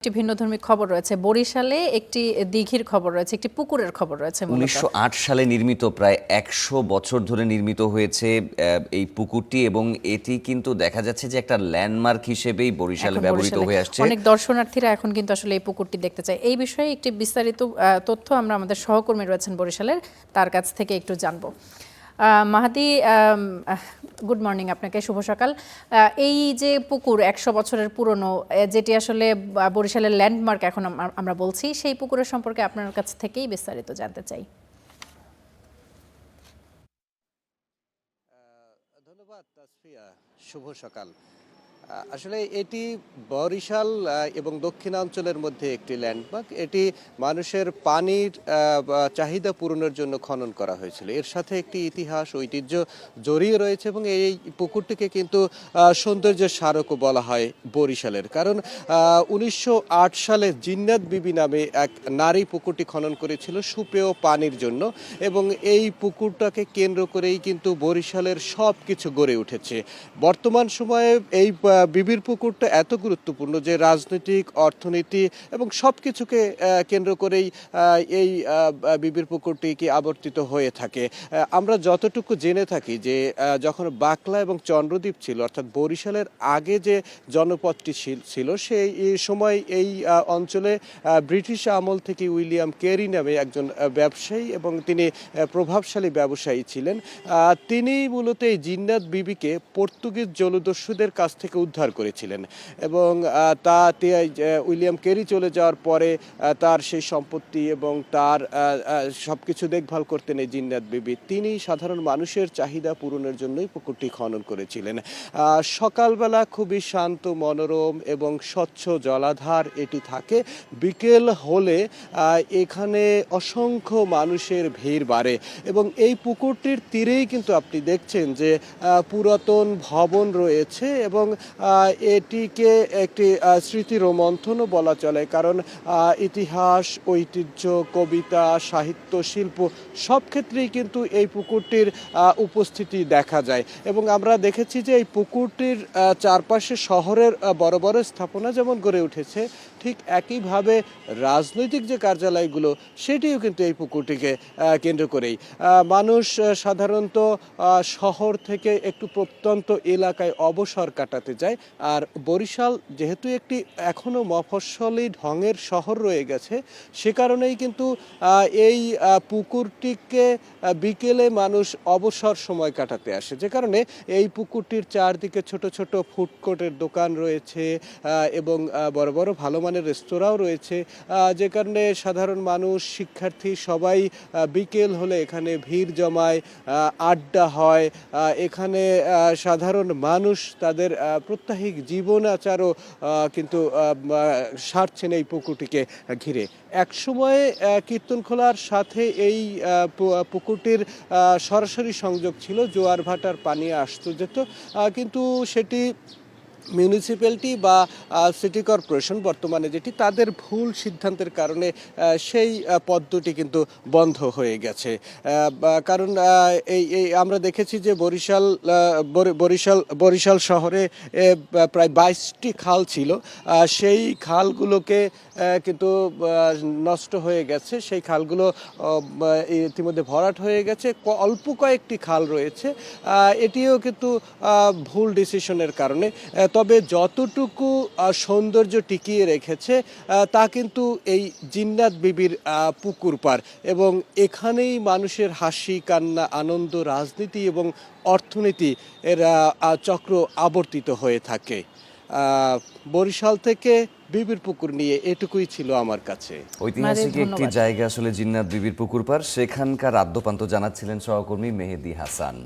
একটি ভিন্নধর্মী খবর রয়েছে। বরিশালে একটি দিঘির খবর রয়েছে, একটি পুকুরের খবর রয়েছে। ১৯০৮ সালে নির্মিত, প্রায় ১০০ বছর ধরে নির্মিত হয়েছে এই পুকুরটি, এবং এটি কিন্তু দেখা যাচ্ছে যে একটা ল্যান্ডমার্ক হিসেবেই বরিশালে ব্যবহৃত হয়ে আসছে। অনেক দর্শনার্থীরা এখন কিন্তু আসলে এই পুকুরটি দেখতে চায়। এই বিষয়ে একটি বিস্তারিত তথ্য আমরা আমাদের সহকর্মী রয়েছেন বরিশালের, তার কাছ থেকে একটু জানবো। মাহাদি, গুড মর্নিং আপনাকে, শুভ সকাল। এই যে পুকুর ১০০ বছরের পুরনো, যেটি আসলে বরিশালের ল্যান্ডমার্ক এখন আমরা বলছি, সেই পুকুরের সম্পর্কে আপনার কাছ থেকেই বিস্তারিত জানতে চাই। ধন্যবাদ তাসফিয়া, শুভ সকাল। আসলে এটি বরিশাল এবং দক্ষিণাঞ্চলের মধ্যে একটি ল্যান্ডমার্ক। এটি মানুষের পানির চাহিদা পূরণের জন্য খনন করা হয়েছিল। এর সাথে একটি ইতিহাস, ঐতিহ্য জড়িয়ে রয়েছে, এবং এই পুকুরটিকে কিন্তু সৌন্দর্যের স্মারকও বলা হয় বরিশালের। কারণ ১৯০৮ সালে জিন্নাত বিবি নামে এক নারী পুকুরটি খনন করেছিল সুপেয় পানির জন্য, এবং এই পুকুরটাকে কেন্দ্র করেই কিন্তু বরিশালের সব কিছু গড়ে উঠেছে। বর্তমান সময়ে এই বিবির পুকুরটা এত গুরুত্বপূর্ণ যে রাজনৈতিক, অর্থনীতি এবং সব কিছুকে কেন্দ্র করেই এই বিবির পুকুরটি কি আবর্তিত হয়ে থাকে। আমরা যতটুকু জেনে থাকি যে যখন বাকলা এবং চন্দ্রদ্বীপ ছিল, অর্থাৎ বরিশালের আগে যে জনপদটি ছিল, সেই সময় এই অঞ্চলে ব্রিটিশ আমল থেকে উইলিয়াম কেরি নামে একজন ব্যবসায়ী, এবং তিনি প্রভাবশালী ব্যবসায়ী ছিলেন। তিনি মূলত এই জিন্নাত বিবিকে পর্তুগিজ জলদস্যুদের কাছ থেকে উদ্ধার করেছিলেন, এবং উইলিয়াম কেরি চলে যাওয়ার পরে তার সেই সম্পত্তি এবং তার সব কিছু দেখভাল করতেন এই জিন্নাত বিবি। তিনি সাধারণ মানুষের চাহিদা পূরণের জন্যই পুকুরটি খনন করেছিলেন। সকালবেলা খুবই শান্ত, মনোরম এবং স্বচ্ছ জলাধার এটি থাকে। বিকেল হলে এখানে অসংখ্য মানুষের ভিড় বাড়ে, এবং এই পুকুরটির তীরেই কিন্তু আপনি দেখছেন যে পুরাতন ভবন রয়েছে, এবং এটিকে একটি স্মৃতি রোমন্থনও বলা চলে। কারণ ইতিহাস, ঐতিহ্য, কবিতা, সাহিত্য, শিল্প সব ক্ষেত্রেই কিন্তু এই পুকুরটির উপস্থিতি দেখা যায়। এবং আমরা দেখেছি যে এই পুকুরটির চারপাশে শহরের বড় বড় স্থাপনা যেমন গড়ে উঠেছে, ঠিক একইভাবে রাজনৈতিক যে কার্যালয়গুলো সেটিও কিন্তু এই পুকুরটিকে কেন্দ্র করেই। মানুষ সাধারণত শহর থেকে একটু প্রত্যন্ত এলাকায় অবসর কাটাতে যায়, আর বরিশাল যেহেতু একটি এখনও মফস্বলী ঢঙের শহর রয়ে গেছে, সে কারণেই কিন্তু এই পুকুরটিকে বিকেলে মানুষ অবসর সময় কাটাতে আসে, যে কারণে এই পুকুরটির চারদিকে ছোট ছোট ফুডকোর্টের দোকান রয়েছে, এবং বড় বড় ভালো মানের রেস্তোরাঁও রয়েছে, যে কারণে সাধারণ মানুষ, শিক্ষার্থী সবাই বিকেল হলে এখানে ভিড় জমায়, আড্ডা হয়। এখানে সাধারণ মানুষ তাদের প্রত্যাহিক জীবন আচারও কিন্তু সারছেন এই পুকুরটিকে ঘিরে। এক সময়ে কীর্তনখোলার সাথে এই পুকুরটির সরাসরি সংযোগ ছিল, জোয়ার ভাটার পানি আসতো যেত, কিন্তু সেটি মিউনিসিপ্যালিটি বা সিটি কর্পোরেশন বর্তমানে যেটি, তাদের ভুল সিদ্ধান্তের কারণে সেই পদ্মটি কিন্তু বন্ধ হয়ে গেছে। কারণ এই আমরা দেখেছি যে বরিশাল শহরে প্রায় ২২টি খাল ছিল, সেই খালগুলোকে কিন্তু নষ্ট হয়ে গেছে। সেই খালগুলো ইতিমধ্যে ভরাট হয়ে গেছে। অল্প কয়েকটি খাল রয়েছে, এটিও কিন্তু ভুল ডিসিশনের কারণে। তবে যতটুকু সৌন্দর্য টিকিয়ে রেখেছে তা কিন্তু এই জিন্নাত বিবির পুকুর পাড়, এবং এখানেই মানুষের হাসি, কান্না, আনন্দ, রাজনীতি এবং অর্থনীতি এর চক্র আবর্তিত হয়ে থাকে। বরিশাল থেকে বিবির পুকুর নিয়ে এটুকুই ছিল আমার কাছে। ঐতিহাসিক একটি জায়গা আসলে জিন্নাত বিবির পুকুর পাড়, সেখানকার আদ্যপান্ত জানাচ্ছিলেন সহকর্মী মেহেদী হাসান।